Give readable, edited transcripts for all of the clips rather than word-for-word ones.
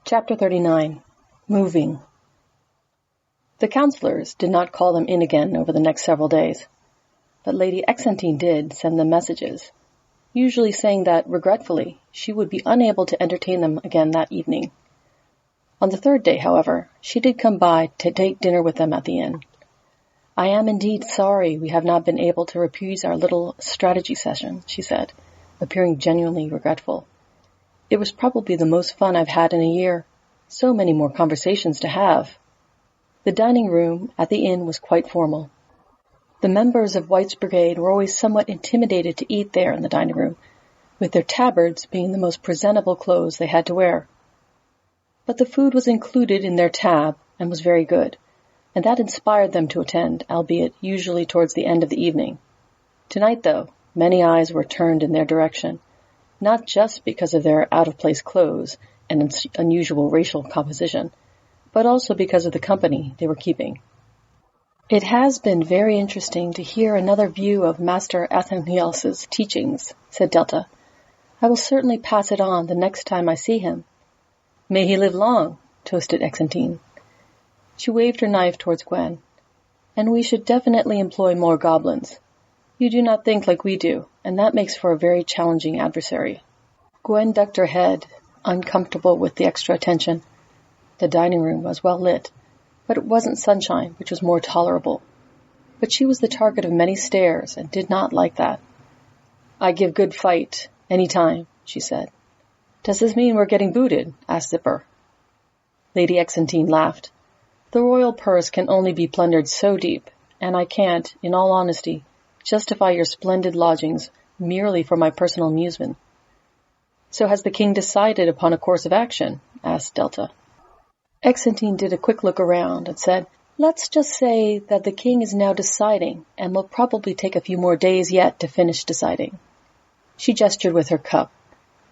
Chapter 39. Moving. The councillors did not call them in again over the next several days, but Lady Exentine did send them messages, usually saying that, regretfully, she would be unable to entertain them again that evening. On the third day, however, she did come by to take dinner with them at the inn. "I am indeed sorry we have not been able to reprise our little strategy session," she said, appearing genuinely regretful. "It was probably the most fun I've had in a year. So many more conversations to have." The dining room at the inn was quite formal. The members of Wight's brigade were always somewhat intimidated to eat there in the dining room, with their tabards being the most presentable clothes they had to wear. But the food was included in their tab and was very good, and that inspired them to attend, albeit usually towards the end of the evening. Tonight, though, many eyes were turned in their direction, not just because of their out-of-place clothes and unusual racial composition, but also because of the company they were keeping. "It has been very interesting to hear another view of Master Athanael's teachings," said Delta. "I will certainly pass it on the next time I see him." "May he live long," toasted Exentine. She waved her knife towards Gwen. "And we should definitely employ more goblins. You do not think like we do, and that makes for a very challenging adversary." Gwen ducked her head, uncomfortable with the extra attention. The dining room was well lit, but it wasn't sunshine, which was more tolerable. But she was the target of many stares and did not like that. "I give good fight, any time," she said. "Does this mean we're getting booted?" asked Zipper. Lady Exentine laughed. "The royal purse can only be plundered so deep, and I can't, in all honesty, justify your splendid lodgings merely for my personal amusement." "So has the king decided upon a course of action?" asked Delta. Exentine did a quick look around and said, "Let's just say that the king is now deciding and will probably take a few more days yet to finish deciding." She gestured with her cup.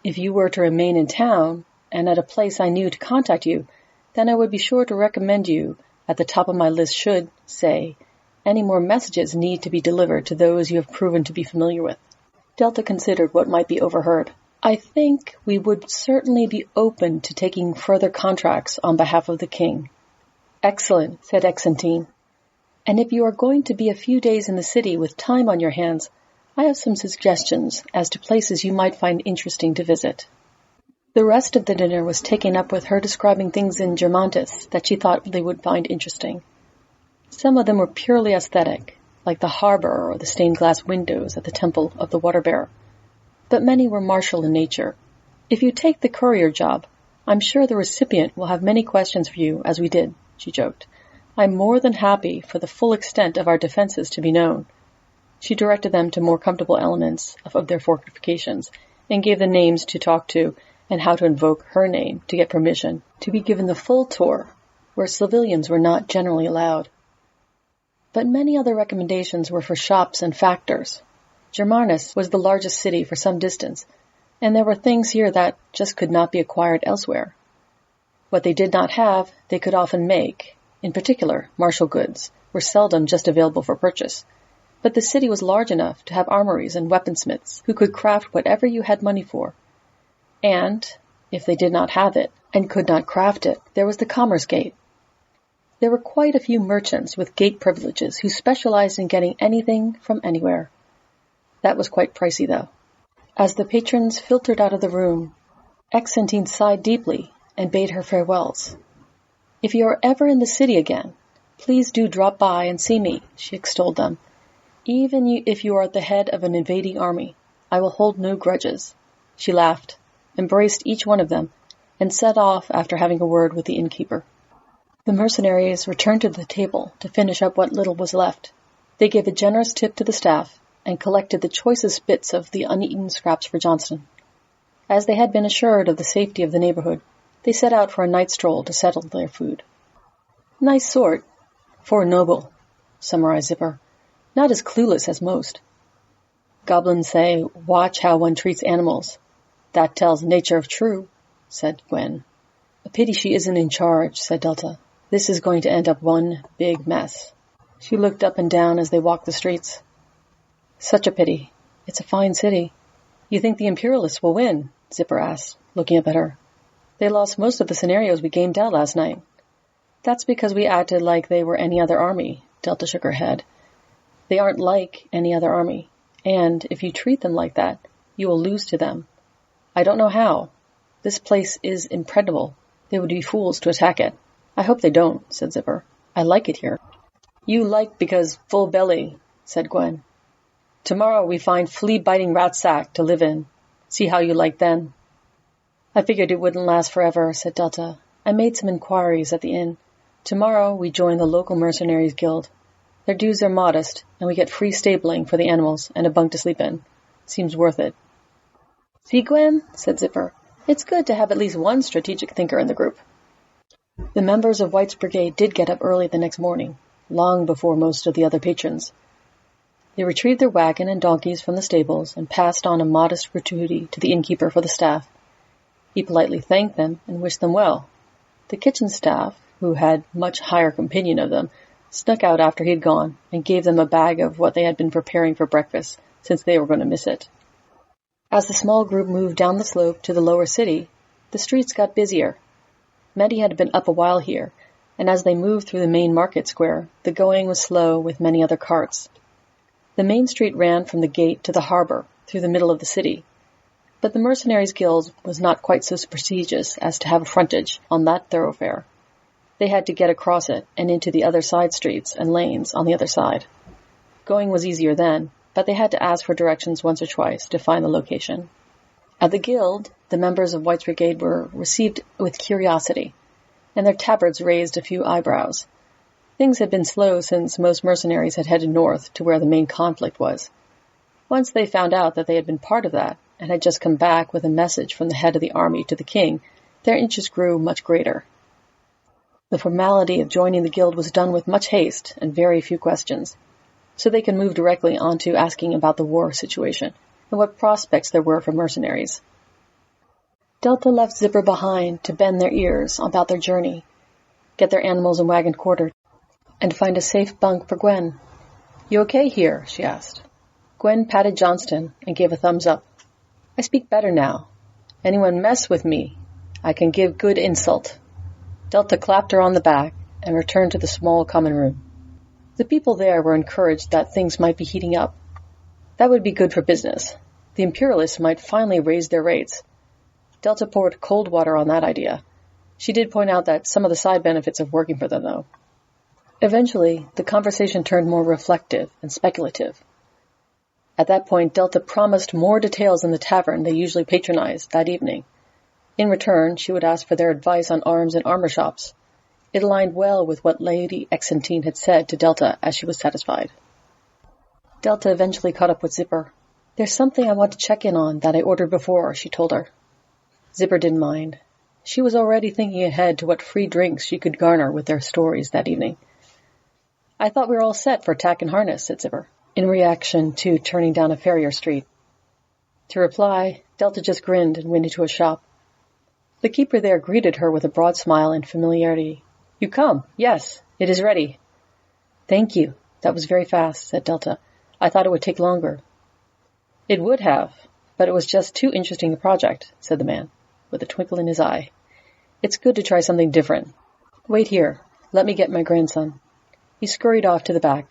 "If you were to remain in town and at a place I knew to contact you, then I would be sure to recommend you at the top of my list should, say, any more messages need to be delivered to those you have proven to be familiar with." Delta considered what might be overheard. "I think we would certainly be open to taking further contracts on behalf of the king." "Excellent," said Exentine. "And if you are going to be a few days in the city with time on your hands, I have some suggestions as to places you might find interesting to visit." The rest of the dinner was taken up with her describing things in Germantus that she thought they would find interesting. Some of them were purely aesthetic, like the harbor or the stained-glass windows at the Temple of the Water-Bearer, but many were martial in nature. "If you take the courier job, I'm sure the recipient will have many questions for you, as we did," she joked. "I'm more than happy for the full extent of our defenses to be known." She directed them to more comfortable elements of their fortifications, and gave the names to talk to and how to invoke her name to get permission to be given the full tour, where civilians were not generally allowed. But many other recommendations were for shops and factors. Germanus was the largest city for some distance, and there were things here that just could not be acquired elsewhere. What they did not have, they could often make. In particular, martial goods were seldom just available for purchase. But the city was large enough to have armories and weaponsmiths who could craft whatever you had money for. And, if they did not have it, and could not craft it, there was the Commerce Gate. There were quite a few merchants with gate privileges who specialized in getting anything from anywhere. That was quite pricey, though. As the patrons filtered out of the room, Exentine sighed deeply and bade her farewells. "If you are ever in the city again, please do drop by and see me," she extolled them. "Even if you are at the head of an invading army, I will hold no grudges." She laughed, embraced each one of them, and set off after having a word with the innkeeper. The mercenaries returned to the table to finish up what little was left. They gave a generous tip to the staff and collected the choicest bits of the uneaten scraps for Johnston. As they had been assured of the safety of the neighborhood, they set out for a night stroll to settle their food. "Nice sort. For a noble," summarized Zipper. "Not as clueless as most." "Goblins say, 'Watch how one treats animals.' That tells nature of true," said Gwen. "A pity she isn't in charge," said Delta. "This is going to end up one big mess." She looked up and down as they walked the streets. "Such a pity. It's a fine city." "You think the Imperialists will win?" Zipper asked, looking up at her. They lost most of the scenarios we gamed out last night. That's because we acted like they were any other army, Delta shook her head. They aren't like any other army, and if you treat them like that, you will lose to them. I don't know how. This place is impregnable. They would be fools to attack it. I hope they don't, said Zipper. I like it here. You like because full belly, said Gwen. Tomorrow we find flea-biting rat sack to live in. See how you like then. I figured it wouldn't last forever, said Delta. I made some inquiries at the inn. Tomorrow we join the local mercenaries guild. Their dues are modest, and we get free stabling for the animals and a bunk to sleep in. Seems worth it. See, Gwen, said Zipper, it's good to have at least one strategic thinker in the group. The members of Wight's brigade did get up early the next morning, long before most of the other patrons. They retrieved their wagon and donkeys from the stables and passed on a modest gratuity to the innkeeper for the staff. He politely thanked them and wished them well. The kitchen staff, who had much higher opinion of them, snuck out after he had gone and gave them a bag of what they had been preparing for breakfast, since they were going to miss it. As the small group moved down the slope to the lower city, the streets got busier. Many had been up a while here, and as they moved through the main market square, the going was slow with many other carts. The main street ran from the gate to the harbor, through the middle of the city. But the Mercenaries Guild was not quite so prestigious as to have a frontage on that thoroughfare. They had to get across it and into the other side streets and lanes on the other side. Going was easier then, but they had to ask for directions once or twice to find the location. At the guild, the members of Wight's brigade were received with curiosity, and their tabards raised a few eyebrows. Things had been slow since most mercenaries had headed north to where the main conflict was. Once they found out that they had been part of that and had just come back with a message from the head of the army to the king, their interest grew much greater. The formality of joining the guild was done with much haste and very few questions, so they could move directly on to asking about the war situation and what prospects there were for mercenaries. Delta left Zipper behind to bend their ears about their journey, get their animals and wagon quartered, and find a safe bunk for Gwen. You okay here? She asked. Gwen patted Johnston and gave a thumbs up. I speak better now. Anyone mess with me, I can give good insult. Delta clapped her on the back and returned to the small common room. The people there were encouraged that things might be heating up. That would be good for business. The Imperialists might finally raise their rates. Delta poured cold water on that idea. She did point out that some of the side benefits of working for them, though. Eventually, the conversation turned more reflective and speculative. At that point, Delta promised more details in the tavern they usually patronized that evening. In return, she would ask for their advice on arms and armor shops. It aligned well with what Lady Exentine had said to Delta as she was satisfied. Delta eventually caught up with Zipper. There's something I want to check in on that I ordered before, she told her. Zipper didn't mind. She was already thinking ahead to what free drinks she could garner with their stories that evening. I thought we were all set for attack and harness, said Zipper, in reaction to turning down a farrier street. To reply, Delta just grinned and went into a shop. The keeper there greeted her with a broad smile and familiarity. You come? Yes, it is ready. Thank you. That was very fast, said Delta. I thought it would take longer. It would have, but it was just too interesting a project, said the man, with a twinkle in his eye. It's good to try something different. Wait here. Let me get my grandson. He scurried off to the back.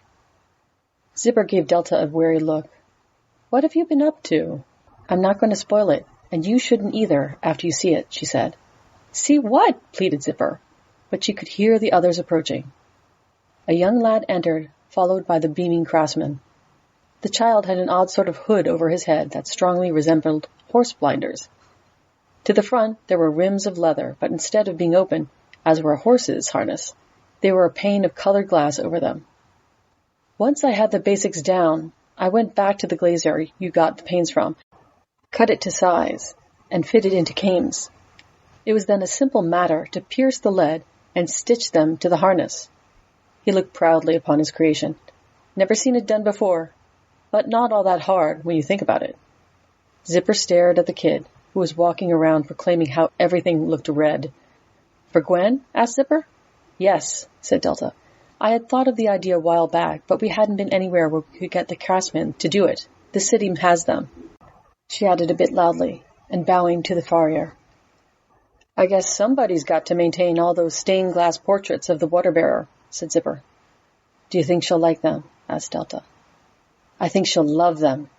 Zipper gave Delta a wary look. What have you been up to? I'm not going to spoil it, and you shouldn't either after you see it, she said. See what? Pleaded Zipper, but she could hear the others approaching. A young lad entered, followed by the beaming craftsman. The child had an odd sort of hood over his head that strongly resembled horse blinders. To the front there were rims of leather, but instead of being open, as were a horse's harness, they were a pane of colored glass over them. Once I had the basics down, I went back to the glazier you got the panes from, cut it to size, and fit it into cames. It was then a simple matter to pierce the lead and stitch them to the harness. He looked proudly upon his creation. Never seen it done before, but not all that hard when you think about it. Zipper stared at the kid, who was walking around proclaiming how everything looked red. For Gwen? Asked Zipper. Yes, said Delta. I had thought of the idea a while back, but we hadn't been anywhere where we could get the craftsmen to do it. The city has them. She added a bit loudly, and bowing to the farrier. I guess somebody's got to maintain all those stained glass portraits of the water-bearer, said Zipper. Do you think she'll like them? Asked Delta. I think she'll love them,